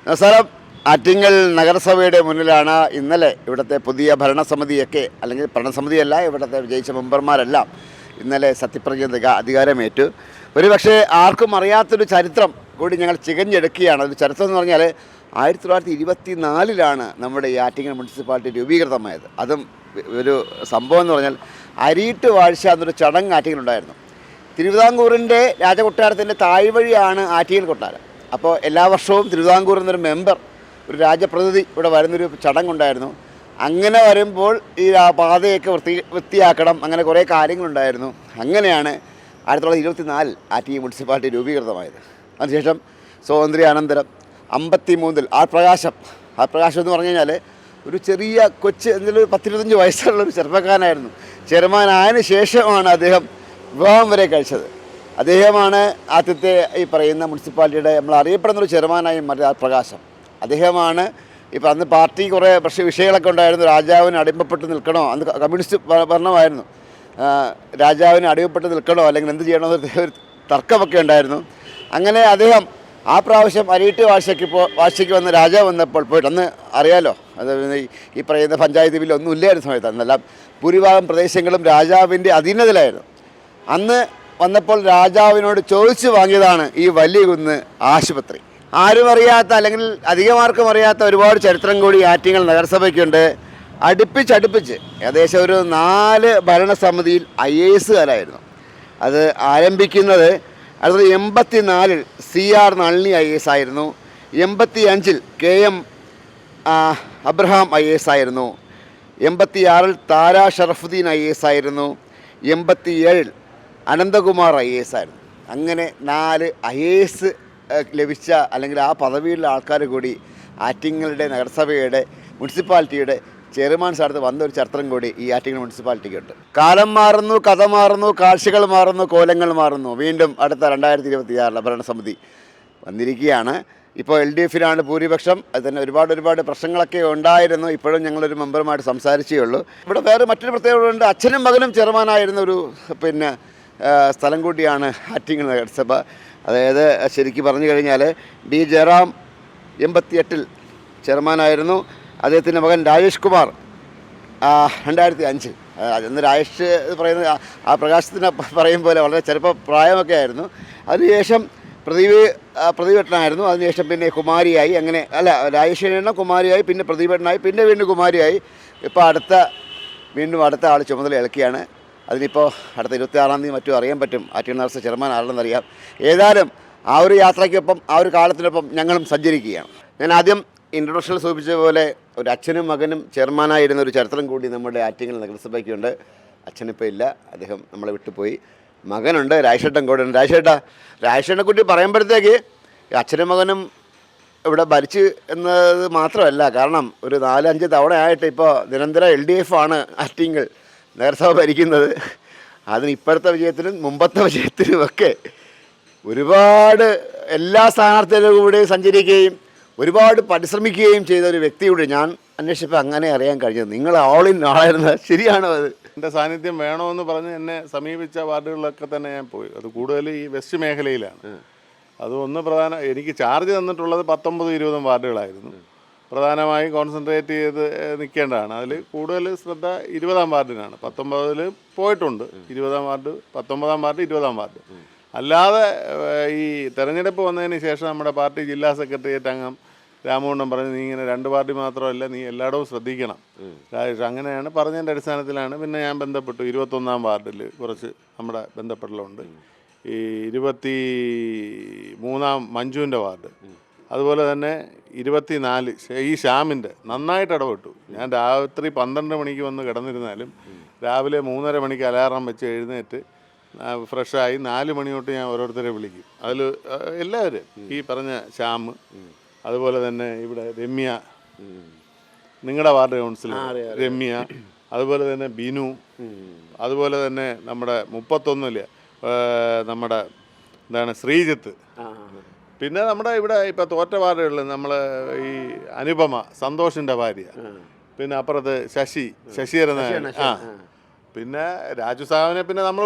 നമസ്കാരം. ആറ്റിങ്ങൽ നഗരസഭയുടെ മുന്നിലാണ് ഇന്നലെ ഇവിടുത്തെ പുതിയ ഭരണസമിതിയൊക്കെ, അല്ലെങ്കിൽ ഭരണസമിതിയല്ല, ഇവിടുത്തെ വിജയിച്ച മെമ്പർമാരെല്ലാം ഇന്നലെ സത്യപ്രതിജ്ഞ അധികാരമേറ്റു. പക്ഷേ ആർക്കും അറിയാത്തൊരു ചരിത്രം കൂടി ഞങ്ങൾ ചികഞ്ഞെടുക്കുകയാണ്. ഒരു ചരിത്രം എന്ന് പറഞ്ഞാൽ 1924 നമ്മുടെ ഈ ആറ്റിങ്ങൽ മുനിസിപ്പാലിറ്റി രൂപീകൃതമായത്. അതും ഒരു സംഭവം എന്ന് പറഞ്ഞാൽ അരിയിട്ട് വാഴ്ച എന്നൊരു ചടങ്ങ് ആറ്റിങ്ങലുണ്ടായിരുന്നു. തിരുവിതാംകൂറിൻ്റെ രാജകൊട്ടാരത്തിൻ്റെ താഴ്വഴിയാണ് ആറ്റിങ്ങൽ കൊട്ടാരം. അപ്പോൾ എല്ലാ വർഷവും തിരുവിതാംകൂറിൽ നിന്നൊരു മെമ്പർ, ഒരു രാജപ്രതിനിധി ഇവിടെ വരുന്നൊരു ചടങ്ങുണ്ടായിരുന്നു. അങ്ങനെ വരുമ്പോൾ ഈ പാതയൊക്കെ വൃത്തിയാക്കണം, അങ്ങനെ കുറേ കാര്യങ്ങളുണ്ടായിരുന്നു. അങ്ങനെയാണ് 1924 ആറ്റിങ്ങൽ മുനിസിപ്പാലിറ്റി രൂപീകൃതമായത്. അതിനുശേഷം സ്വാതന്ത്ര്യാനന്തരം 53 ആർപ്രകാശം എന്ന് പറഞ്ഞു കഴിഞ്ഞാൽ ഒരു ചെറിയ കൊച്ച്, എന്തെങ്കിലും 10-25 വയസ്സുള്ളൊരു ചെറുപ്പക്കാരനായിരുന്നു. ചെയർമാനായതിനു ശേഷമാണ് അദ്ദേഹം വിവാഹം വരെ കഴിച്ചത്. അദ്ദേഹമാണ് ആദ്യത്തെ ഈ പറയുന്ന മുനിസിപ്പാലിറ്റിയുടെ നമ്മൾ അറിയപ്പെടുന്നൊരു ചെയർമാനായി മാറിയ പ്രകാശം. അദ്ദേഹമാണ് ഇപ്പം അന്ന് പാർട്ടി കുറേ വിഷയങ്ങളൊക്കെ ഉണ്ടായിരുന്നു. രാജാവിന് അടിമപ്പെട്ട് നിൽക്കണോ, അന്ന് കമ്മ്യൂണിസ്റ്റ് ഭരണമായിരുന്നു, രാജാവിന് അടിമപ്പെട്ട് നിൽക്കണോ അല്ലെങ്കിൽ എന്ത് ചെയ്യണമെന്ന് ഒരു തർക്കമൊക്കെ ഉണ്ടായിരുന്നു. അങ്ങനെ അദ്ദേഹം ആ പ്രാവശ്യം അരിയിട്ട് വാഴ്ചയ്ക്ക് വന്ന് രാജാവ് വന്നപ്പോൾ പോയിട്ട്, അന്ന് അറിയാലോ, അത് ഈ പറയുന്ന പഞ്ചായത്ത് ബില്ല് ഒന്നും ഇല്ലായിരുന്ന സമയത്ത് അന്നെല്ലാം ഭൂരിഭാഗം പ്രദേശങ്ങളും രാജാവിൻ്റെ അധീനതയിലായിരുന്നു. അന്ന് വന്നപ്പോൾ രാജാവിനോട് ചോദിച്ചു വാങ്ങിയതാണ് ഈ വലിയ കുന്ന് ആശുപത്രി. ആരും അറിയാത്ത, അല്ലെങ്കിൽ അധികമാർക്കും അറിയാത്ത ഒരുപാട് ചരിത്രം കൂടി ആറ്റിങ്ങൽ നഗരസഭയ്ക്കുണ്ട്. അടുപ്പിച്ച് ഏകദേശം ഒരു 4 ഭരണസമിതിയിൽ IASകാരായിരുന്നു. അത് ആരംഭിക്കുന്നത് 1984 CR നളിനി IAS ആയിരുന്നു. 85 KM അബ്രഹാം IAS ആയിരുന്നു. 86 താര ഷറഫുദ്ദീൻ IAS ആയിരുന്നു. 87 അനന്തകുമാർ IAS ആയിരുന്നു. അങ്ങനെ 4 IAS ലഭിച്ച, അല്ലെങ്കിൽ ആ പദവിയിലുള്ള ആൾക്കാർ കൂടി ആറ്റിങ്ങലുടെ നഗരസഭയുടെ മുനിസിപ്പാലിറ്റിയുടെ ചെയർമാൻ സ്ഥാനത്ത് വന്നൊരു ചരിത്രം കൂടി ഈ ആറ്റിങ്ങൽ മുനിസിപ്പാലിറ്റിക്കുണ്ട്. കാലം മാറുന്നു, കഥ മാറുന്നു, കാഴ്ചകൾ മാറുന്നു, കോലങ്ങൾ മാറുന്നു. വീണ്ടും അടുത്ത 2026 ഭരണസമിതി വന്നിരിക്കുകയാണ്. ഇപ്പോൾ LDFനാണ് ഭൂരിപക്ഷം. അത് തന്നെ ഒരുപാട് പ്രശ്നങ്ങളൊക്കെ ഉണ്ടായിരുന്നു. ഇപ്പോഴും ഞങ്ങളൊരു മെമ്പറുമായിട്ട് സംസാരിച്ചേ ഉള്ളൂ. ഇവിടെ വേറെ മറ്റൊരു പ്രത്യേകതയുണ്ട്. അച്ഛനും മകനും ചെയർമാനായിരുന്ന ഒരു സ്ഥലം കൂടിയാണ് ആറ്റിങ്ങൽ നഗരസഭ. അതായത് ശരിക്കും പറഞ്ഞു കഴിഞ്ഞാൽ D ജയറാം 88 ചെയർമാനായിരുന്നു. അദ്ദേഹത്തിൻ്റെ മകൻ രാജേഷ് കുമാർ 2005. അന്ന് രാജേഷ് പറയുന്ന ആ പ്രകാശത്തിന് പറയും പോലെ വളരെ ചെറുപ്പപ്രായമൊക്കെ ആയിരുന്നു. അതിനുശേഷം പ്രതിഭട്ടനായിരുന്നു. അതിനുശേഷം പിന്നെ കുമാരിയായി, അങ്ങനെ അല്ല, രാജേഷിനെ കുമാരിയായി, പിന്നെ പ്രതിഭട്ടനായി, പിന്നെ വീണ്ടും കുമാരിയായി. ഇപ്പോൾ വീണ്ടും അടുത്ത ആൾ ചുമതല ഇളക്കിയാണ്. അതിനിപ്പോൾ അടുത്ത 26-ാം തീയതി മറ്റും അറിയാൻ പറ്റും ആറ്റിങ്ങൽ നഗരസഭ ചെയർമാൻ ആരെന്നറിയാം. ഏതായാലും ആ ഒരു യാത്രയ്ക്കൊപ്പം, ആ ഒരു കാലത്തിനൊപ്പം ഞങ്ങളും സഞ്ചരിക്കുകയാണ്. ഞാൻ ആദ്യം ഇൻട്രൊഡക്ഷനിൽ സൂചിപ്പിച്ച പോലെ ഒരു അച്ഛനും മകനും ചെയർമാനായിരുന്ന ഒരു ചരിത്രം കൂടി നമ്മുടെ ആറ്റിങ്ങൽ നഗരസഭയ്ക്കുണ്ട്. അച്ഛനിപ്പോൾ ഇല്ല, അദ്ദേഹം നമ്മളെ വിട്ടുപോയി. മകനുണ്ട്, രാജേഷേട്ടൻ കൂടെ ഉണ്ട്. രാജേഷേട്ടനെ കുട്ടി പറയുമ്പോഴത്തേക്ക് അച്ഛനും മകനും ഇവിടെ ഭരിച്ചു എന്നത് മാത്രമല്ല, കാരണം ഒരു 4-5 തവണയായിട്ട് ഇപ്പോൾ നിരന്തര LDF ആണ് ആറ്റിങ്ങൽ നഗരസഭ ഭരിക്കുന്നത്. അതിന് ഇപ്പോഴത്തെ വിജയത്തിനും മുമ്പത്തെ വിജയത്തിനുമൊക്കെ ഒരുപാട് എല്ലാ സ്ഥാനാർത്ഥികളുടെ കൂടെ സഞ്ചരിക്കുകയും ഒരുപാട് പരിശ്രമിക്കുകയും ചെയ്ത ഒരു വ്യക്തിയോട് ഞാൻ അന്വേഷിച്ചപ്പോൾ അങ്ങനെ അറിയാൻ കഴിഞ്ഞത് നിങ്ങൾ ഓൾ ഇൻ ആളായിരുന്നത്. ശരിയാണോ അത്? എൻ്റെ സാന്നിധ്യം വേണമെന്ന് പറഞ്ഞ് എന്നെ സമീപിച്ച വാർഡുകളിലൊക്കെ തന്നെ ഞാൻ പോയി. അത് കൂടുതൽ ഈ വെസ്റ്റ് മേഖലയിലാണ്. അത് എനിക്ക് ചാർജ് തന്നിട്ടുള്ളത് 19-20 വാർഡുകളായിരുന്നു. പ്രധാനമായും കോൺസെൻട്രേറ്റ് ചെയ്ത് നിൽക്കേണ്ടതാണ്. അതിൽ കൂടുതൽ ശ്രദ്ധ 20-ാം വാർഡിനാണ്. 19-ൽ പോയിട്ടുണ്ട്. 20-ാം വാർഡ്, 19-ാം വാർഡ്, 20-ാം വാർഡ്. അല്ലാതെ ഈ തെരഞ്ഞെടുപ്പ് വന്നതിന് ശേഷം നമ്മുടെ പാർട്ടി ജില്ലാ സെക്രട്ടേറിയറ്റ് അംഗം രാമകൃഷ്ണൻ പറഞ്ഞു, നീ ഇങ്ങനെ 2 വാർഡ് മാത്രമല്ല, നീ എല്ലായിടവും ശ്രദ്ധിക്കണം രാജേഷ്. അങ്ങനെയാണ് പറഞ്ഞതിൻ്റെ അടിസ്ഥാനത്തിലാണ് പിന്നെ ഞാൻ ബന്ധപ്പെട്ടു. 21-ാം വാർഡിൽ കുറച്ച് നമ്മുടെ ബന്ധപ്പെടലുണ്ട്. ഈ 23-ാം മഞ്ജുവിൻ്റെ വാർഡ്, അതുപോലെ തന്നെ 24 ഈ ശ്യാമിൻ്റെ നന്നായിട്ട് ഇടപെട്ടു. ഞാൻ രാത്രി 12 മണിക്ക് വന്ന് കിടന്നിരുന്നാലും രാവിലെ 3:30 മണിക്ക് അലാറം വെച്ച് എഴുന്നേറ്റ് ഫ്രഷായി 4 മണി തൊട്ട് ഞാൻ ഓരോരുത്തരെ വിളിക്കും. അതിൽ എല്ലാവരും ഈ പറഞ്ഞ ശ്യാം, അതുപോലെ തന്നെ ഇവിടെ രമ്യ, നിങ്ങളുടെ വാർഡ് കൗൺസിലർ രമ്യ, അതുപോലെ തന്നെ ബിനു, അതുപോലെ തന്നെ നമ്മുടെ 31-ല് നമ്മുടെ ശ്രീജിത്ത്, പിന്നെ നമ്മുടെ ഇവിടെ ഇപ്പോൾ തോറ്റ വാർഡുകളിൽ നമ്മൾ ഈ അനുപമ, സന്തോഷിൻ്റെ ഭാര്യ, പിന്നെ അപ്പുറത്ത് ശശിധരൻ, പിന്നെ രാജു സാഹുവിനെ പിന്നെ നമ്മൾ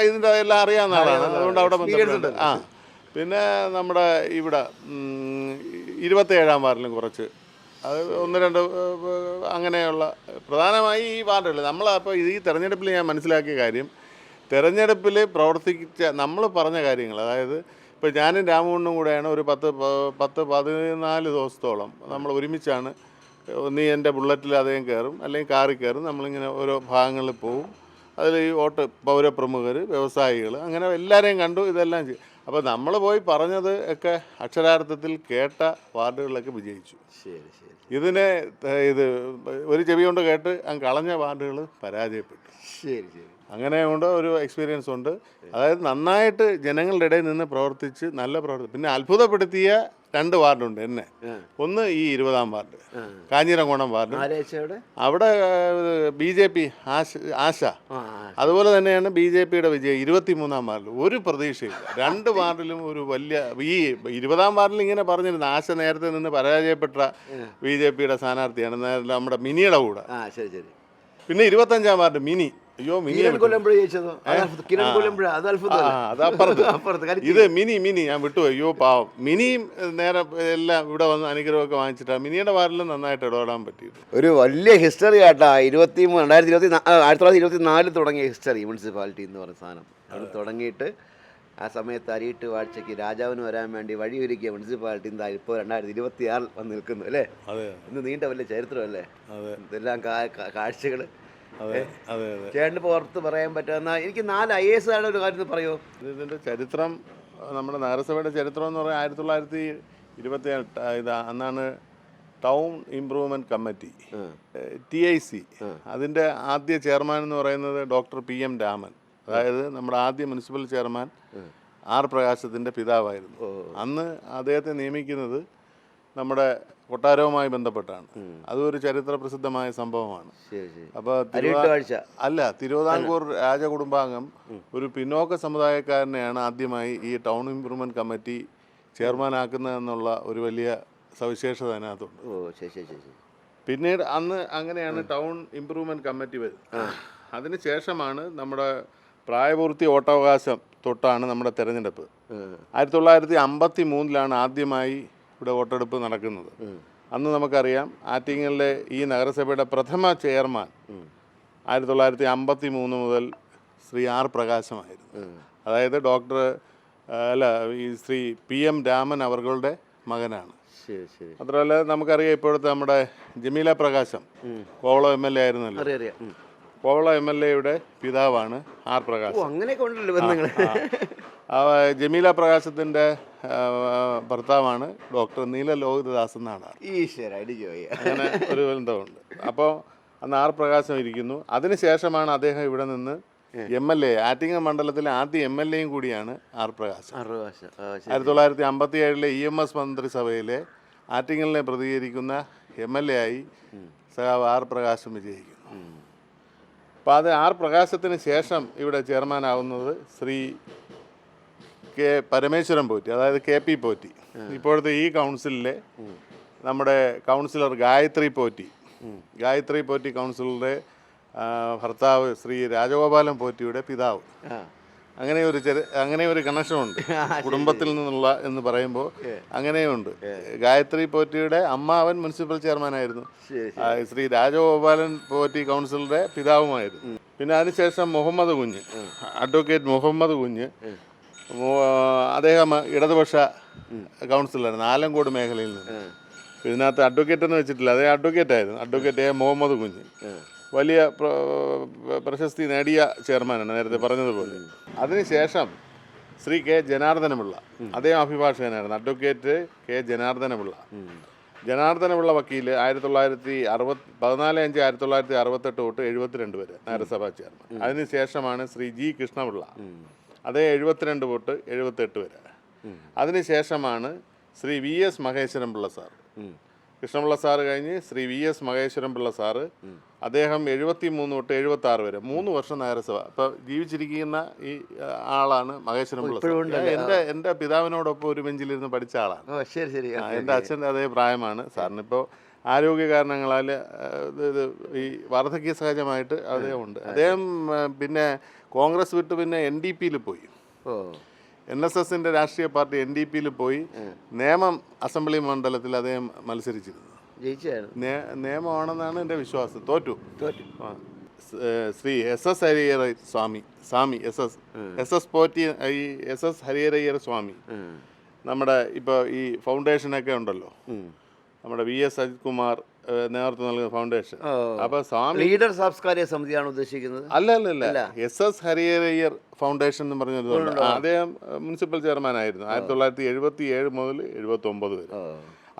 ഇതിൻ്റെ എല്ലാം അറിയാവുന്ന ആളാണ്, അതുകൊണ്ട് അവിടെ ബന്ധപ്പെടുന്നുണ്ട്. പിന്നെ നമ്മുടെ ഇവിടെ 27-ാം വാർഡിലും കുറച്ച്, അത് 1-2 അങ്ങനെയുള്ള പ്രധാനമായി ഈ വാർഡുകൾ. നമ്മളപ്പോൾ ഈ തെരഞ്ഞെടുപ്പിൽ ഞാൻ മനസ്സിലാക്കിയ കാര്യം, തെരഞ്ഞെടുപ്പിൽ പ്രവർത്തിച്ച നമ്മൾ പറഞ്ഞ കാര്യങ്ങൾ, അതായത് ഇപ്പോൾ ഞാനും രാമകൃഷ്ണനും കൂടെയാണ് ഒരു 14 ദിവസത്തോളം നമ്മൾ ഒരുമിച്ചാണ്. ഒന്നീ എൻ്റെ ബുള്ളറ്റിൽ അദ്ദേഹം കയറും, അല്ലെങ്കിൽ കാറിൽ കയറും, നമ്മളിങ്ങനെ ഓരോ ഭാഗങ്ങളിൽ പോകും. അതിൽ ഈ പൗരപ്രമുഖർ, വ്യവസായികൾ, അങ്ങനെ എല്ലാവരെയും കണ്ടു, ഇതെല്ലാം ചെയ്യും. അപ്പോൾ നമ്മൾ പോയി പറഞ്ഞത് ഒക്കെ അക്ഷരാർത്ഥത്തിൽ കേട്ട വാർഡുകളിലൊക്കെ വിജയിച്ചു. ശരി ശരി. ഇത് ഒരു ചെവി കൊണ്ട് കേട്ട് കളഞ്ഞ വാർഡുകൾ പരാജയപ്പെട്ടു. ശരി ശരി. അങ്ങനെ കൊണ്ട് ഒരു എക്സ്പീരിയൻസ് ഉണ്ട്. അതായത് നന്നായിട്ട് ജനങ്ങളുടെ ഇടയിൽ നിന്ന് പ്രവർത്തിച്ച് നല്ല പിന്നെ അത്ഭുതപ്പെടുത്തിയ 2 വാർഡുണ്ട് എന്നെ. ഒന്ന് ഈ 20-ാം വാർഡ്, കാഞ്ഞിരംകോണം വാർഡ്. അവിടെ BJP ആശ. അതുപോലെ തന്നെയാണ് BJPയുടെ വിജയം 23-ാം വാർഡിൽ. ഒരു പ്രതീക്ഷയില്ല. 2 വാർഡിലും ഒരു വലിയ ഈ 20-ാം വാർഡിൽ ഇങ്ങനെ പറഞ്ഞിരുന്നു, ആശ നേരത്തെ നിന്ന് പരാജയപ്പെട്ട BJPയുടെ സ്ഥാനാർത്ഥിയാണ് നമ്മുടെ മിനിയുടെ കൂടെ. പിന്നെ 25-ാം വാർഡ് മിനി. അയ്യോ, മിനി ഇത് മിനി ഞാൻ വിട്ടുപോയി. അയ്യോ പാവം, മിനിയും നേരെ എല്ലാം ഇവിടെ വന്ന് അനുഗ്രഹമൊക്കെ വാങ്ങിച്ചിട്ടാണ് മിനിയുടെ വാർഡിലും നന്നായിട്ട് ഇടപെടാൻ പറ്റിയത്. ഒരു വലിയ ഹിസ്റ്ററി ആട്ടാ. 1924 തുടങ്ങിയ ഹിസ്റ്ററി മുനിസിപ്പാലിറ്റി എന്ന് പറയുന്ന സാധനം. അത് തുടങ്ങിയിട്ട് ആ സമയത്ത് അരിയിട്ട് വാഴ്ചയ്ക്ക് രാജാവിന് വരാൻ വേണ്ടി വഴിയൊരുക്കിയ മുനിസിപ്പാലിറ്റി എന്താ ഇപ്പോൾ 2026 വന്ന് നിൽക്കുന്നു അല്ലേ? ഇന്ന് നീണ്ട വലിയ ചരിത്രമല്ലേ ഇതെല്ലാം കാഴ്ചകൾ. ചേട്ടന് പുറത്ത് പറയാൻ പറ്റുന്ന എനിക്ക് 4 IAS ഒരു കാര്യം പറയുമോ? ഇതിൻ്റെ ചരിത്രം, നമ്മുടെ നഗരസഭയുടെ ചരിത്രം എന്ന് പറഞ്ഞാൽ 1928 അന്നാണ് ടൗൺ ഇംപ്രൂവ്മെൻറ്റ് കമ്മിറ്റി TIC. അതിൻ്റെ ആദ്യ ചെയർമാൻ എന്ന് പറയുന്നത് ഡോക്ടർ PM രാമൻ. അതായത് നമ്മുടെ ആദ്യ മുനിസിപ്പൽ ചെയർമാൻ R പ്രകാശത്തിൻ്റെ പിതാവായിരുന്നു. അന്ന് അദ്ദേഹത്തെ നിയമിക്കുന്നത് നമ്മുടെ കൊട്ടാരവുമായി ബന്ധപ്പെട്ടാണ്. അതൊരു ചരിത്ര പ്രസിദ്ധമായ സംഭവമാണ്. അപ്പോൾ തിരുവിതാംകൂർ രാജകുടുംബാംഗം ഒരു പിന്നോക്ക സമുദായക്കാരനെയാണ് ആദ്യമായി ഈ ടൗൺ ഇംപ്രൂവ്മെൻറ്റ് കമ്മിറ്റി ചെയർമാനാക്കുന്നതെന്നുള്ള ഒരു വലിയ സവിശേഷത അതിനകത്തുണ്ട്. പിന്നീട് അന്ന് അങ്ങനെയാണ് ടൗൺ ഇംപ്രൂവ്മെൻറ്റ് കമ്മിറ്റി വരുന്നത്. അതിന് ശേഷമാണ് നമ്മുടെ പ്രായപൂർത്തി വോട്ടവകാശം തൊട്ടാണ് നമ്മുടെ തെരഞ്ഞെടുപ്പ്. 1953 ആദ്യമായി ഇവിടെ വോട്ടെടുപ്പ് നടക്കുന്നത്. അന്ന് നമുക്കറിയാം ആറ്റിങ്ങലിലെ ഈ നഗരസഭയുടെ പ്രഥമ ചെയർമാൻ 1953 മുതൽ ശ്രീ R പ്രകാശമായിരുന്നു. അതായത് ഈ ശ്രീ PM രാമൻ അവരുടെ മകനാണ്. മാത്രമല്ല നമുക്കറിയാം ഇപ്പോഴത്തെ നമ്മുടെ ജമീല പ്രകാശം കോവളം MLA ആയിരുന്നല്ലോ. കോവളം MLAയുടെ പിതാവാണ് R പ്രകാശം. ജമീല പ്രകാശത്തിൻ്റെ ഭർത്താവാണ് ഡോക്ടർ നീല ലോഹിതദാസ് എന്നാണ്. അങ്ങനെ ഒരു ബന്ധമുണ്ട്. അപ്പോൾ അന്ന് R പ്രകാശം ഇരിക്കുന്നു. അതിനുശേഷമാണ് അദ്ദേഹം ഇവിടെ നിന്ന് MLA, ആറ്റിങ്ങൽ മണ്ഡലത്തിലെ ആദ്യ MLAയും കൂടിയാണ് R പ്രകാശം. 1957 EMS മന്ത്രിസഭയിലെ ആറ്റിങ്ങലിനെ പ്രതികരിക്കുന്ന MLA ആയി സഖാവ് R പ്രകാശം വിജയിക്കുന്നു. അപ്പോൾ അത് R പ്രകാശത്തിന് ശേഷം ഇവിടെ ചെയർമാനാവുന്നത് ശ്രീ K പരമേശ്വരൻ പോറ്റി, അതായത് KP പോറ്റി. ഇപ്പോഴത്തെ ഈ കൗൺസിലിലെ നമ്മുടെ കൗൺസിലർ ഗായത്രി പോറ്റി കൗൺസിലറുടെ ഭർത്താവ് ശ്രീ രാജഗോപാലൻ പോറ്റിയുടെ പിതാവ്. അങ്ങനെ ഒരു കണക്ഷനുണ്ട് കുടുംബത്തിൽ നിന്നുള്ള എന്ന് പറയുമ്പോൾ. അങ്ങനെയുണ്ട്. ഗായത്രി പോറ്റിയുടെ അമ്മാവൻ മുനിസിപ്പൽ ചെയർമാനായിരുന്നു. ശ്രീ രാജഗോപാലൻ പോറ്റി കൗൺസിലറുടെ പിതാവുമായിരുന്നു. പിന്നെ അതിനുശേഷം അഡ്വക്കേറ്റ് മുഹമ്മദ് കുഞ്ഞ്, അദ്ദേഹം ഇടതുപക്ഷ കൗൺസിലറായിരുന്നു ആലങ്കോട് മേഖലയിൽ നിന്ന്. ഇതിനകത്ത് അഡ്വക്കേറ്റ് എന്ന് വെച്ചിട്ടില്ല, അതേ അഡ്വക്കേറ്റായിരുന്നു. അഡ്വക്കേറ്റ് A മുഹമ്മദ് കുഞ്ഞ് വലിയ പ്രശസ്തി നേടിയ ചെയർമാനാണ്, നേരത്തെ പറഞ്ഞതുപോലെ. അതിനുശേഷം ശ്രീ K ജനാർദ്ദനപിള്ള, അദ്ദേഹം അഭിഭാഷകനായിരുന്നു. അഡ്വക്കേറ്റ് K ജനാർദ്ദനപിള്ള വക്കീൽ 14/5/1968 തൊട്ട് 72 വരെ നഗരസഭാ ചെയർമാൻ. അതിനുശേഷമാണ് ശ്രീ G കൃഷ്ണപിള്ള, അതേ 72 തൊട്ട് 78 വരെ. അതിനുശേഷമാണ് Shri VS Maheshwaran Pillai sir. Krishnapillai sir കഴിഞ്ഞ് ശ്രീ VS മഹേശ്വരൻ പിള്ള സാറ്, അദ്ദേഹം 73 തൊട്ട് 76 വരെ 3 വർഷം നഗരസഭ. ഇപ്പോൾ ജീവിച്ചിരിക്കുന്ന ഈ ആളാണ് മഹേശ്വരൻ പിള്ള സാർ. എൻ്റെ പിതാവിനോടൊപ്പം ഒരു ബെഞ്ചിലിരുന്ന് പഠിച്ച ആളാണ്. എൻ്റെ അച്ഛൻ്റെ അതേ പ്രായമാണ് സാറിനിപ്പോൾ. ആരോഗ്യ കാരണങ്ങളാൽ ഈ വാർദ്ധക്യ സഹജമായിട്ട് അദ്ദേഹം ഉണ്ട്. അദ്ദേഹം പിന്നെ കോൺഗ്രസ് വിട്ട് പിന്നെ NDPയിൽ പോയി. NSSന്റെ രാഷ്ട്രീയ പാർട്ടി NDPയിൽ പോയി നേമം അസംബ്ലി മണ്ഡലത്തിൽ അദ്ദേഹം മത്സരിച്ചിരുന്നു. ജയിച്ചായിരുന്നു. നിയമമാണെന്നാണ് എൻ്റെ വിശ്വാസം. തോറ്റു. ആ. ശ്രീ SS ഹരിഹര സ്വാമി SS പോറ്റി ഈ SS ഹരിഹരയ്യർ സ്വാമി നമ്മുടെ ഇപ്പോൾ ഈ ഫൗണ്ടേഷനൊക്കെ ഉണ്ടല്ലോ, നമ്മുടെ VS അജിത് കുമാർ നേതൃത്വം നൽകുന്ന ഫൗണ്ടേഷൻ. അപ്പോൾ സ്വാമി ലീഡർ സാംസ്കാരിക സമിതിയാണ് ഉദ്ദേശിക്കുന്നത്. അല്ല SS ഹരിഹരയ്യർ ഫൗണ്ടേഷൻ എന്ന് പറഞ്ഞതുകൊണ്ട് അദ്ദേഹം മുനിസിപ്പൽ ചെയർമാൻ ആയിരുന്നു 1977 മുതൽ 79 വരെ.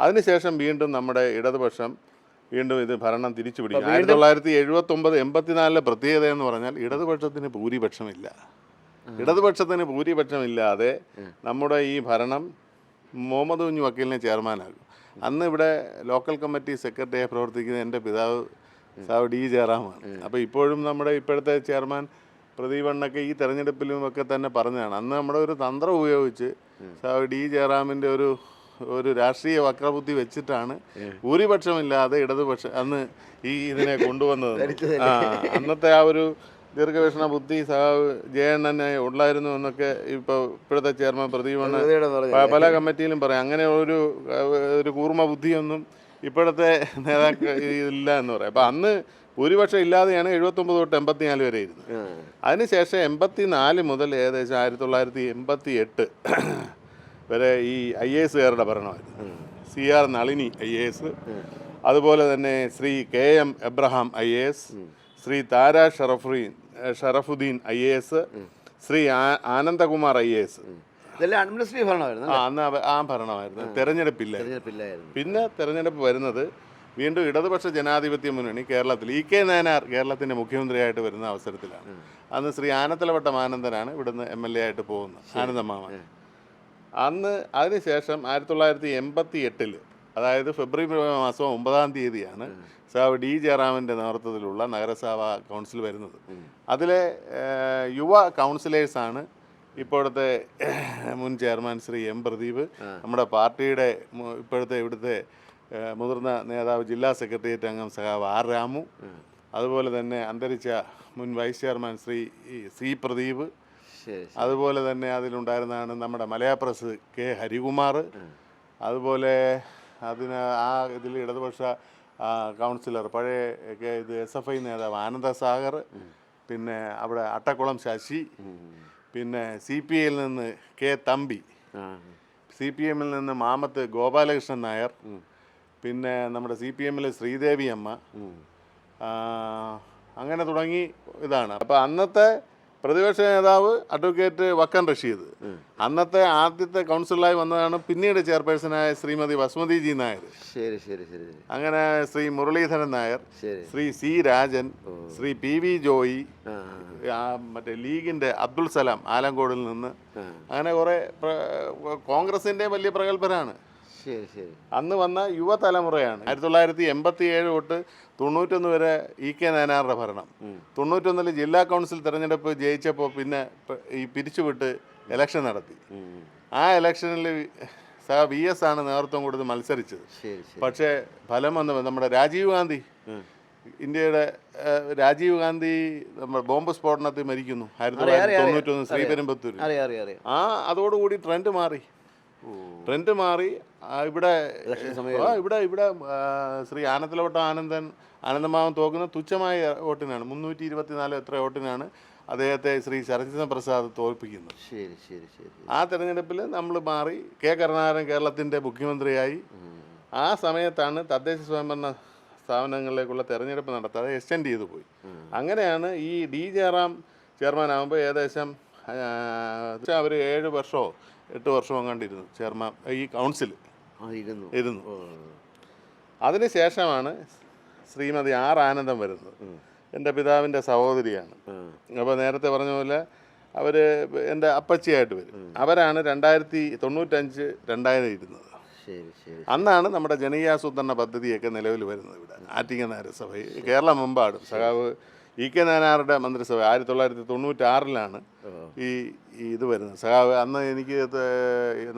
അതിനുശേഷം വീണ്ടും നമ്മുടെ ഇടതുപക്ഷം വീണ്ടും ഇത് ഭരണം തിരിച്ചു പിടിക്കും. 1979 84 പ്രത്യേകത എന്ന് പറഞ്ഞാൽ ഇടതുപക്ഷത്തിന് ഭൂരിപക്ഷമില്ലാതെ നമ്മുടെ ഈ ഭരണം മുഹമ്മദ് കുഞ്ഞ് വക്കീലിനെ ചെയർമാനാകും. അന്ന് ഇവിടെ ലോക്കൽ കമ്മിറ്റി സെക്രട്ടറിയായി പ്രവർത്തിക്കുന്ന എൻ്റെ പിതാവ് സാവ് D ജയറാമാണ്. അപ്പോൾ ഇപ്പോഴും നമ്മുടെ ഇപ്പോഴത്തെ ചെയർമാൻ പ്രദീപണ്ണൊക്കെ ഈ തെരഞ്ഞെടുപ്പിലും ഒക്കെ തന്നെ പറഞ്ഞതാണ്, അന്ന് നമ്മുടെ ഒരു തന്ത്രം ഉപയോഗിച്ച് സാവ് D ജയറാമിൻ്റെ ഒരു രാഷ്ട്രീയ വക്രബുദ്ധി വെച്ചിട്ടാണ് ഭൂരിപക്ഷമില്ലാതെ ഇടതുപക്ഷം അന്ന് ഇതിനെ കൊണ്ടുവന്നത്. അന്നത്തെ ആ ഒരു ദീർഘവീക്ഷണ ബുദ്ധി സഹാവ് ജയണ്ണനെ ഉള്ളായിരുന്നു എന്നൊക്കെ ഇപ്പോഴത്തെ ചെയർമാൻ പ്രദീപണ്ണ പല കമ്മിറ്റിയിലും പറയാം. അങ്ങനെ ഒരു കൂർമ്മ ബുദ്ധിയൊന്നും ഇപ്പോഴത്തെ നേതാക്കൾ ഇല്ല എന്ന് പറയാം. അപ്പം അന്ന് ഭൂരിപക്ഷം ഇല്ലാതെയാണ് 79 തൊട്ട് 84 വരെ ഇരുന്നത്. അതിനുശേഷം 84 മുതൽ ഏകദേശം 1988 വരെ ഈ IASകാരുടെ ഭരണമായിരുന്നു. CR നളിനി IAS, അതുപോലെ തന്നെ Shri KM Abraham IAS, Shri Tara Sharafuddin IAS, Shri Anandakumar IAS. Administrative ഭരണമായിരുന്നു. അന്ന് ആ ഭരണമായിരുന്നു, തെരഞ്ഞെടുപ്പില്ലായിരുന്നു. പിന്നെ തെരഞ്ഞെടുപ്പ് വരുന്നത് വീണ്ടും ഇടതുപക്ഷ ജനാധിപത്യ മുന്നണി കേരളത്തിൽ EK നായനാർ കേരളത്തിൻ്റെ മുഖ്യമന്ത്രിയായിട്ട് വരുന്ന അവസരത്തിലാണ്. അന്ന് ശ്രീ ആനത്തലവട്ടം ആനന്ദനാണ് ഇവിടുന്ന് MLA ആയിട്ട് പോകുന്നത്, ആനന്ദമാമൻ. അന്ന് അതിനുശേഷം 1988 അതായത് ഫെബ്രുവരി മാസം 9-ാം തീയതിയാണ് സാവ് D ജയറാമിൻ്റെ നേതൃത്വത്തിലുള്ള നഗരസഭാ കൗൺസിൽ വരുന്നത്. അതിലെ യുവ കൗൺസിലേഴ്സാണ് ഇപ്പോഴത്തെ മുൻ ചെയർമാൻ ശ്രീ M പ്രദീപ്, നമ്മുടെ പാർട്ടിയുടെ ഇപ്പോഴത്തെ ഇവിടുത്തെ മുതിർന്ന നേതാവ് ജില്ലാ സെക്രട്ടേറിയറ്റ് അംഗം സഖാവ് R രാമു, അതുപോലെ തന്നെ അന്തരിച്ച മുൻ vice chairman Shri C Pradeep, അതുപോലെ തന്നെ അതിലുണ്ടായിരുന്നതാണ് നമ്മുടെ മലയാപ്രസ് K ഹരികുമാർ, അതുപോലെ ഇതിൽ ഇടതുപക്ഷ കൗൺസിലർ പഴയ ഇത് SFI നേതാവ് ആനന്ദസാഗർ, പിന്നെ അവിടെ അട്ടക്കുളം ശശി, പിന്നെ CPIയിൽ നിന്ന് K തമ്പി, CPMൽ നിന്ന് മാമത്ത് ഗോപാലകൃഷ്ണൻ നായർ, പിന്നെ നമ്മുടെ CPMലെ ശ്രീദേവി അമ്മ, അങ്ങനെ തുടങ്ങി ഇതാണ്. അപ്പോൾ അന്നത്തെ പ്രതിപക്ഷ നേതാവ് അഡ്വക്കേറ്റ് വക്കൻ റഷീദ്, അന്നത്തെ ആദ്യത്തെ കൗൺസിലറായി വന്നതാണ് പിന്നീട് ചെയർപേഴ്സണായ ശ്രീമതി വസുമതി ജി നായർ, അങ്ങനെ ശ്രീ മുരളീധരൻ നായർ, ശ്രീ C രാജൻ, ശ്രീ PV ജോയി, മറ്റേ ലീഗിൻ്റെ അബ്ദുൾ സലാം ആലങ്കോടിൽ നിന്ന്, അങ്ങനെ കുറേ കോൺഗ്രസിൻ്റെ വലിയ പ്രഗത്ഭരാണ്. അന്ന് വന്ന യുവതലമുറയാണ്. 1987 തൊട്ട് 91 വരെ EK നായനാറുടെ ഭരണം. 91 ജില്ലാ കൗൺസിൽ തെരഞ്ഞെടുപ്പ് ജയിച്ചപ്പോൾ പിന്നെ ഈ പിരിച്ചുവിട്ട് ഇലക്ഷൻ നടത്തി. ആ ഇലക്ഷനിൽ VS ആണ് നേതൃത്വം കൊടുത്ത് മത്സരിച്ചത്. പക്ഷേ ഫലം വന്ന് നമ്മുടെ രാജീവ് ഗാന്ധി, ഇന്ത്യയുടെ രാജീവ് ഗാന്ധി നമ്മുടെ ബോംബ് സ്ഫോടനത്തിൽ മരിക്കുന്നു 1991 ശ്രീപെരുമ്പത്തൂർ. അതോടുകൂടി ട്രെൻഡ് മാറി. ഇവിടെ ശ്രീ ആനത്തലവട്ടം ആനന്ദമാവൻ തോക്കുന്ന തുച്ഛമായ വോട്ടിനാണ്, 324 എത്ര വോട്ടിനാണ് അദ്ദേഹത്തെ ശ്രീ ശരത്ചന്ദ്ര പ്രസാദ് തോൽപ്പിക്കുന്നത്. ആ തെരഞ്ഞെടുപ്പിൽ നമ്മൾ മാറി. കരുണാകരൻ കേരളത്തിൻ്റെ മുഖ്യമന്ത്രിയായി. ആ സമയത്താണ് തദ്ദേശ സ്വയംഭരണ സ്ഥാപനങ്ങളിലേക്കുള്ള തെരഞ്ഞെടുപ്പ് നടത്താതെ എക്സ്റ്റെൻഡ് ചെയ്തു പോയി. അങ്ങനെയാണ് ഈ D ജയറാം ചെയർമാനാകുമ്പോൾ ഏകദേശം അവർ 7 വർഷമോ 8 വർഷമോ കണ്ടിരുന്നു ചെയർമാൻ ഈ കൗൺസിൽ ഇരുന്നു. അതിനുശേഷമാണ് ശ്രീമതി R ആനന്ദം വരുന്നത്. എൻ്റെ പിതാവിൻ്റെ സഹോദരിയാണ്. അപ്പോൾ നേരത്തെ പറഞ്ഞ പോലെ അവർ എൻ്റെ അപ്പച്ചിയായിട്ട് വരും. അവരാണ് 1995-2000 ഇരുന്നത്. അന്നാണ് നമ്മുടെ ജനകീയാസൂത്രണ പദ്ധതിയൊക്കെ നിലവിൽ വരുന്നത്. ഇവിടെ ആറ്റിങ്ങൽ നഗരസഭ കേരളമെമ്പാടും സഖാവ് EK നായനാറുടെ മന്ത്രിസഭ 1996-ലാണ് ഈ ഇത് വരുന്നത്. സഖാവ് അന്ന് എനിക്ക്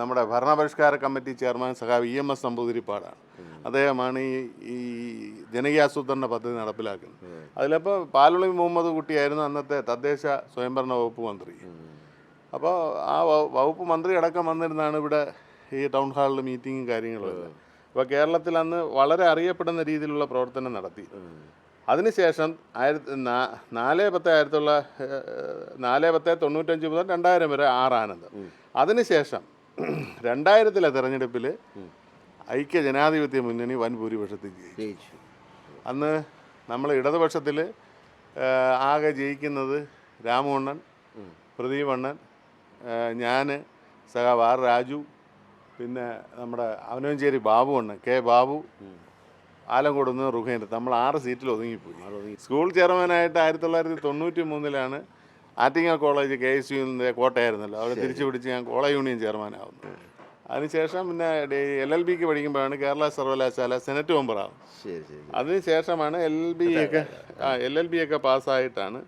നമ്മുടെ ഭരണപരിഷ്കാര കമ്മിറ്റി ചെയർമാൻ സഖാവ് EMS നമ്പൂതിരിപ്പാടാണ്. അദ്ദേഹമാണ് ഈ ജനകീയാസൂത്രണ പദ്ധതി നടപ്പിലാക്കുന്നത്. അതിലപ്പോൾ പാലുളി മുഹമ്മദ് കുട്ടിയായിരുന്നു അന്നത്തെ തദ്ദേശ സ്വയംഭരണ വകുപ്പ് മന്ത്രി. അപ്പോൾ ആ വകുപ്പ് മന്ത്രി അടക്കം വന്നിരുന്നാണ് ഇവിടെ ഈ ടൗൺ ഹാളിൽ മീറ്റിങ്ങും കാര്യങ്ങളും എല്ലാം. അപ്പോൾ കേരളത്തിൽ അന്ന് വളരെ അറിയപ്പെടുന്ന രീതിയിലുള്ള പ്രവർത്തനം നടത്തി. അതിനുശേഷം 4/10/1995 മുതൽ 2000 വരെ ആനന്ദ്. അതിനുശേഷം 2000 തെരഞ്ഞെടുപ്പിൽ ഐക്യ ജനാധിപത്യ മുന്നണി വൻ ഭൂരിപക്ഷത്തിൽ ജയിച്ചു. അന്ന് നമ്മൾ ഇടതുപക്ഷത്തിൽ ആകെ ജയിക്കുന്നത് രാമണ്ണൻ, പ്രദീപണ്ണൻ, ഞാൻ, സഖാവ് ആർ രാജു, പിന്നെ നമ്മുടെ അവനവഞ്ചേരി ബാബു അണ്ണൻ, കെ ബാബു, ആലങ്കോടുന്ന് റുഹേന്ദ്രൻ. നമ്മൾ 6 സീറ്റിൽ ഒതുങ്ങിപ്പോയി. സ്കൂൾ ചെയർമാനായിട്ട് 1993 ആറ്റിങ്ങൽ കോളേജ് KSUവിൻ്റെ കോട്ടയായിരുന്നല്ലോ, അവിടെ തിരിച്ചു പിടിച്ച് ഞാൻ കോളേജ് യൂണിയൻ ചെയർമാനാവുന്നു. അതിനുശേഷം പിന്നെ LLBക്ക് പഠിക്കുമ്പോഴാണ് കേരള സർവകലാശാല സെനറ്റ് മെമ്പറാവും. അതിനുശേഷമാണ് LLB ഒക്കെ പാസ്സായിട്ടാണ്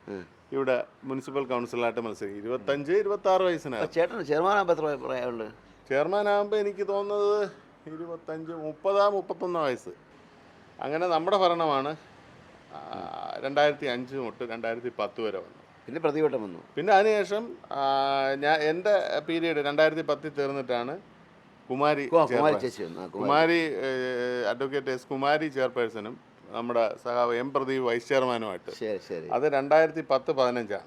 ഇവിടെ മുനിസിപ്പൽ കൗൺസിലായിട്ട് മത്സരിക്കും. 25-26 വയസ്സിനാണ്. ചെയർമാനാകുമ്പോൾ എനിക്ക് തോന്നുന്നത് 30-31 വയസ്സ്. അങ്ങനെ നമ്മുടെ ഭരണമാണ് 2005 തൊട്ട് 2010 വരെ വന്നു. പിന്നെ പ്രതിവട്ടം വന്നു. പിന്നെ അതിനുശേഷം എൻ്റെ പീരീഡ് 2010 തീർന്നിട്ടാണ് കുമാരി അഡ്വക്കേറ്റ് S. കുമാരി ചെയർപേഴ്സണും നമ്മുടെ സഖാവ് M. പ്രദീപ് വൈസ് ചെയർമാനുമായിട്ട്. അത് 2010-15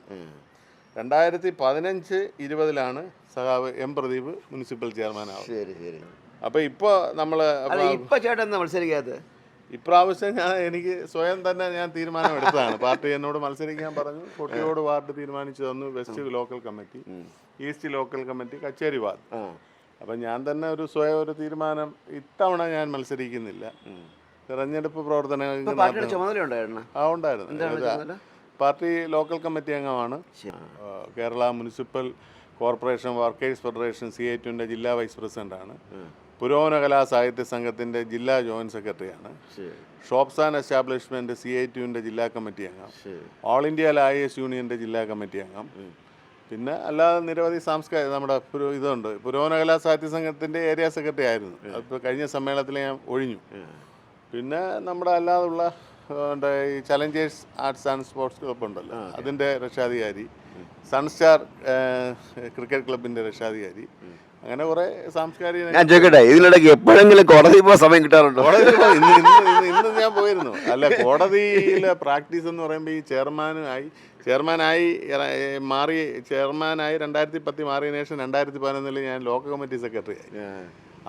2015-20 സഖാവ് M. പ്രദീപ് മുനിസിപ്പൽ ചെയർമാനാവും. അപ്പോൾ ഇപ്പോൾ നമ്മൾ മത്സരിക്കാത്ത ഇപ്രാവശ്യം എനിക്ക് സ്വയം തന്നെ ഞാൻ തീരുമാനമെടുത്തതാണ്. പാർട്ടി എന്നോട് മത്സരിക്കാൻ പറഞ്ഞു. കൊട്ടിയോട് വാർഡ് തീരുമാനിച്ചു തന്നു, west local committee, east local committee, കച്ചേരി വാർഡ്. അപ്പം ഞാൻ തന്നെ സ്വയം ഒരു തീരുമാനം, ഇത്തവണ ഞാൻ മത്സരിക്കുന്നില്ല. തെരഞ്ഞെടുപ്പ് പ്രവർത്തനങ്ങൾ ഉണ്ടായിരുന്നു. പാർട്ടി ലോക്കൽ കമ്മിറ്റി അംഗമാണ്. Kerala municipal corporation workers federation CITUവിൻ്റെ ജില്ലാ വൈസ് പ്രസിഡൻ്റാണ്. പുരോഗമന കലാ സാഹിത്യ സംഘത്തിൻ്റെ ജില്ലാ ജോയിൻറ്റ് സെക്രട്ടറിയാണ്. ഷോപ്സ് ആൻഡ് എസ്റ്റാബ്ലിഷ്മെൻറ്റ് CITUവിൻ്റെ ജില്ലാ കമ്മിറ്റി അംഗം. ഓൾ ഇന്ത്യ LIS യൂണിയൻ്റെ ജില്ലാ കമ്മിറ്റി അംഗം. പിന്നെ അല്ലാതെ നിരവധി നമ്മുടെ ഇതുണ്ട്. പുരോഗമന കലാ സാഹിത്യ സംഘത്തിൻ്റെ ഏരിയ സെക്രട്ടറി ആയിരുന്നു. അതിപ്പോൾ കഴിഞ്ഞ സമ്മേളനത്തിൽ ഞാൻ ഒഴിഞ്ഞു. പിന്നെ നമ്മുടെ അല്ലാതുള്ള ഈ Challengers arts and sports club ഉണ്ടല്ലോ, അതിൻ്റെ രക്ഷാധികാരി, സൺസ്റ്റാർ ക്രിക്കറ്റ് ക്ലബിൻ്റെ രക്ഷാധികാരി, അങ്ങനെ കുറെ സാംസ്കാരിക. ഞാൻ ചോദിക്കട്ടെ, ഇതിനിടയ്ക്ക് എപ്പോഴെങ്കിലും കോടതി പോകാൻ സമയം കിട്ടാറുണ്ടോ? ഇന്ന് ഞാൻ പോയിരുന്നു. അല്ല, കോടതിയിലെ പ്രാക്ടീസ് എന്ന് പറയുമ്പോൾ ഈ ചെയർമാനായി 2010 മാറിയതിനു ശേഷം 2011 ഞാൻ ലോക്കൽ കമ്മിറ്റി സെക്രട്ടറി ആയി.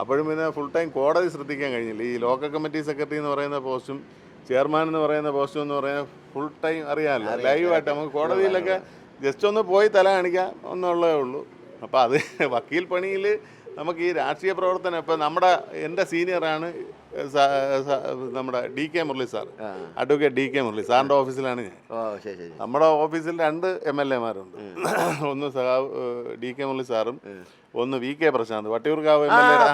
അപ്പോഴും പിന്നെ ഫുൾ ടൈം കോടതി ശ്രദ്ധിക്കാൻ കഴിഞ്ഞില്ല. ഈ ലോക്കൽ കമ്മിറ്റി സെക്രട്ടറി എന്ന് പറയുന്ന പോസ്റ്റും ചെയർമാൻ എന്ന് പറയുന്ന പോസ്റ്റും എന്ന് പറയുന്നത് ഫുൾ ടൈം അറിയാമല്ലോ, ലൈവായിട്ട് നമുക്ക് കോടതിയിലൊക്കെ ജസ്റ്റ് ഒന്ന് പോയി തല കാണിക്കാം എന്നുള്ളതേ ഉള്ളൂ. അപ്പോൾ അത് വക്കീൽ പണിയിൽ നമുക്ക് ഈ രാഷ്ട്രീയ പ്രവർത്തനം, ഇപ്പം എൻ്റെ സീനിയറാണ് നമ്മുടെ DK Murali sir, advocate DK Murali സാറിൻ്റെ ഓഫീസിലാണ് ഞാൻ. നമ്മുടെ ഓഫീസിൽ 2 MLA-മാരുണ്ട്. ഒന്ന് സഖാവ് DK മുരളി സാറും ഒന്ന് VK Prashant, Vattiyoorkavu MLA.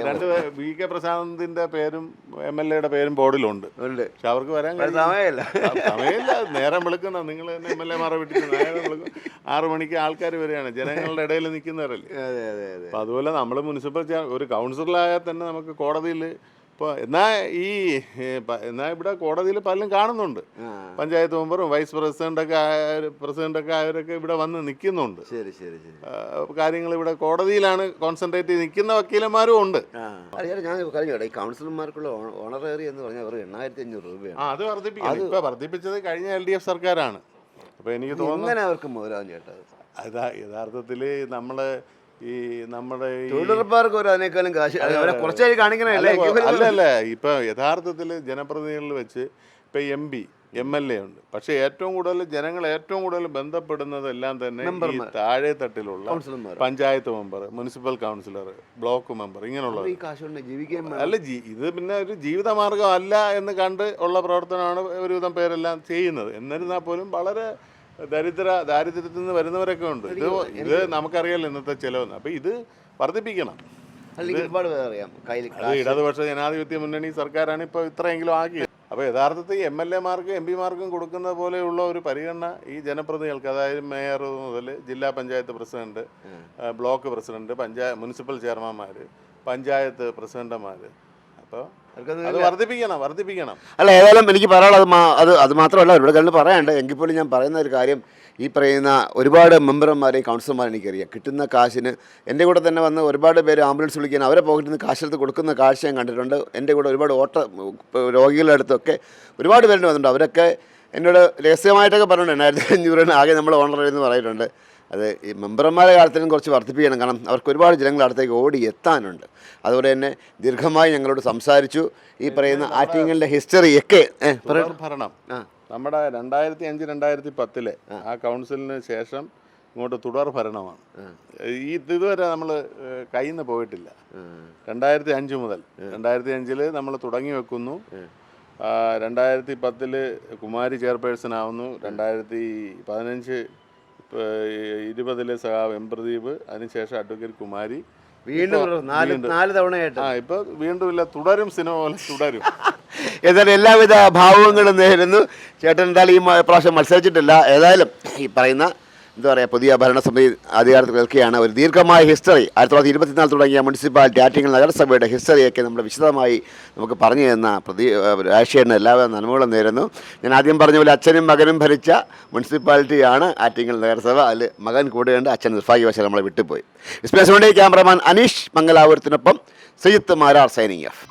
2 VK പ്രശാന്തിൻ്റെ പേരും MLA-യുടെ പേരും ബോർഡിലുണ്ട്. പക്ഷെ അവർക്ക് വരാൻ സമയമില്ല. നേരം വിളിക്കുന്ന നിങ്ങൾ തന്നെ MLA-മാരെ വിട്ടിട്ട് നേരം വിളിക്കും. 6 മണിക്ക് ആൾക്കാർ വരികയാണ്, ജനങ്ങളുടെ ഇടയിൽ നിൽക്കുന്നവരല്ലേ. അപ്പം അതുപോലെ നമ്മൾ മുനിസിപ്പൽ ഒരു കൗൺസിലറായാൽ തന്നെ നമുക്ക് കോടതിയിൽ ഇപ്പോൾ എന്നാൽ ഇവിടെ കോടതിയിൽ പലരും കാണുന്നുണ്ട്. പഞ്ചായത്ത് മെമ്പറും വൈസ് പ്രസിഡൻ്റൊക്കെ ആയവരൊക്കെ ഇവിടെ വന്ന് നിൽക്കുന്നുണ്ട്. കാര്യങ്ങൾ ഇവിടെ കോടതിയിലാണ് കോൺസെൻട്രേറ്റ് ചെയ്ത് നിൽക്കുന്ന വക്കീലന്മാരും ഉണ്ട്. ഞാൻ കഴിഞ്ഞു, ഈ കൗൺസിലർമാർക്കുള്ള ഓണറേറി എന്ന് പറഞ്ഞാൽ അവർ 8500 രൂപയാണ്. അത് വർദ്ധിപ്പിക്കും. ഇപ്പോൾ വർദ്ധിപ്പിച്ചത് കഴിഞ്ഞ LDF സർക്കാരാണ്. അപ്പോൾ എനിക്ക് തോന്നുന്നു അവർക്ക് മുതലാവും ചേട്ടാ. യഥാർത്ഥത്തിൽ നമ്മുടെ തൊഴിലുറപ്പുകാർക്ക് അതിനേക്കാളും കാശ് കുറച്ചായി കാണിക്കണല്ലേ. അല്ലല്ല, ഇപ്പൊ യഥാർത്ഥത്തിൽ ജനപ്രതിനിധികളിൽ വെച്ച് ഇപ്പൊ MP MLA ഉണ്ട്. പക്ഷെ ജനങ്ങൾ ഏറ്റവും കൂടുതൽ ബന്ധപ്പെടുന്നത് എല്ലാം തന്നെ ഈ താഴെ തട്ടിലുള്ള panchayat member, municipal councillor, block member, ഇങ്ങനെയുള്ള. അല്ല, ഇത് പിന്നെ ഒരു ജീവിതമാർഗം അല്ല എന്ന് കണ്ട് ഉള്ള പ്രവർത്തനമാണ് ഒരുവിധം പേരെല്ലാം ചെയ്യുന്നത്. എന്നിരുന്നാൽ പോലും വളരെ ദാരിദ്ര്യത്തിൽ നിന്ന് വരുന്നവരൊക്കെ ഉണ്ട്. ഇത് നമുക്കറിയാലോ ഇന്നത്തെ ചെലവെന്ന്. അപ്പൊ ഇത് വർദ്ധിപ്പിക്കണം. ഇടതുപക്ഷ ജനാധിപത്യ മുന്നണി സർക്കാരാണ് ഇപ്പോൾ ഇത്രയെങ്കിലും ആക്കിയത്. അപ്പോൾ യഥാർത്ഥത്തിൽ MLA-മാർക്കും MP-മാർക്കും കൊടുക്കുന്ന പോലെയുള്ള ഒരു പരിഗണന ഈ ജനപ്രതിനിധികൾക്ക്, അതായത് മേയർ മുതൽ ജില്ലാ panchayat president, block president, municipal ചെയർമാൻമാർ, പഞ്ചായത്ത് പ്രസിഡന്റുമാർ, അപ്പോൾ അത് വർദ്ധിപ്പിക്കണം. അല്ല, ഏതായാലും എനിക്ക് പറയാനുള്ളത് അത് മാത്രമല്ല, ഒരുപാട് കാര്യങ്ങൾ പറയാനുണ്ട്. എങ്കിൽ പോലും ഞാൻ പറയുന്ന ഒരു കാര്യം, ഈ പറയുന്ന ഒരുപാട് മെമ്പർമാരെയും കൗൺസിലർമാരെ എനിക്കറിയാം. കിട്ടുന്ന കാശിന് എൻ്റെ കൂടെ തന്നെ വന്ന് ഒരുപാട് പേര് ആംബുലൻസ് വിളിക്കാൻ അവരെ പോക്കറ്റിൽ നിന്ന് കാശെടുത്ത് കൊടുക്കുന്ന കാഴ്ച ഞാൻ കണ്ടിട്ടുണ്ട്. എൻ്റെ കൂടെ ഒരുപാട് രോഗികളുടെ അടുത്തൊക്കെ ഒരുപാട് പേരുണ്ട് വന്നിട്ടുണ്ട്. അവരൊക്കെ എന്നോട് രഹസ്യമായിട്ടൊക്കെ പറഞ്ഞിട്ടുണ്ട് 1500 ആകെ നമ്മൾ ഓണർ എന്ന് പറയുന്നുണ്ട്. അത് ഈ മെമ്പർമാരുടെ കാര്യത്തിലും കുറച്ച് വർദ്ധിപ്പിക്കണം. കാരണം അവർക്ക് ഒരുപാട് ജനങ്ങളുടെ അടുത്തേക്ക് ഓടി എത്താനുണ്ട്. അതുപോലെ തന്നെ ദീർഘമായി ഞങ്ങളോട് സംസാരിച്ചു. ഈ പറയുന്ന ആറ്റിങ്ങലിൻ്റെ ഹിസ്റ്ററിയൊക്കെ ഭരണം നമ്മുടെ 2005-2010 ആ കൗൺസിലിന് ശേഷം ഇങ്ങോട്ട് തുടർ ഭരണമാണ്. ഇതുവരെ നമ്മൾ കയ്യിൽ നിന്ന് പോയിട്ടില്ല. 2005 മുതൽ 2005 നമ്മൾ തുടങ്ങി വെക്കുന്നു. 2010 കുമാരി ചെയർപേഴ്സൺ ആവുന്നു. 2015-20 സഖാവ് എം പ്രദീപ്, അതിനുശേഷം അഡ്വക്കേറ്റ് കുമാരി, വീണ്ടും 4 തവണയായിട്ട് ഇപ്പൊ വീണ്ടും ഇല്ല, തുടരും, സിനിമ പോലെ തുടരും. ഏതായാലും എല്ലാവിധ ഭാവങ്ങളും നേരുന്നു. ചേട്ടൻ എന്തായാലും ഈ പ്രാവശ്യം മത്സരിച്ചിട്ടില്ല. ഏതായാലും ഈ പറയുന്ന എന്താ പറയുക, പുതിയ ഭരണസമിതി അധികാരത്തിൽ നിൽക്കുകയാണ്. ഒരു ദീർഘമായ ഹിസ്റ്ററി 1924 തുടങ്ങിയ മുനിസിപ്പാലിറ്റി ആറ്റിങ്ങൽ നഗരസഭയുടെ ഹിസ്റ്ററിയൊക്കെ നമ്മൾ വിശദമായി നമുക്ക് പറഞ്ഞു തന്ന രാജശേഖരന് എല്ലാവിധ നന്മകളും നേരുന്നു. ഞാൻ ആദ്യം പറഞ്ഞ പോലെ അച്ഛനും മകനും ഭരിച്ച മുനിസിപ്പാലിറ്റിയാണ് ആറ്റിങ്ങൽ നഗരസഭ. അതിൽ മകൻ കൂടെയുണ്ട്. അച്ഛൻ നിർഭാഗ്യവശാൽ നമ്മളെ വിട്ടുപോയി. ക്യാമറമാൻ അനീഷ് മംഗലാപുരത്തിനൊപ്പം സയ്യിദ് മാരാർ സൈനിങ് ഓഫ്.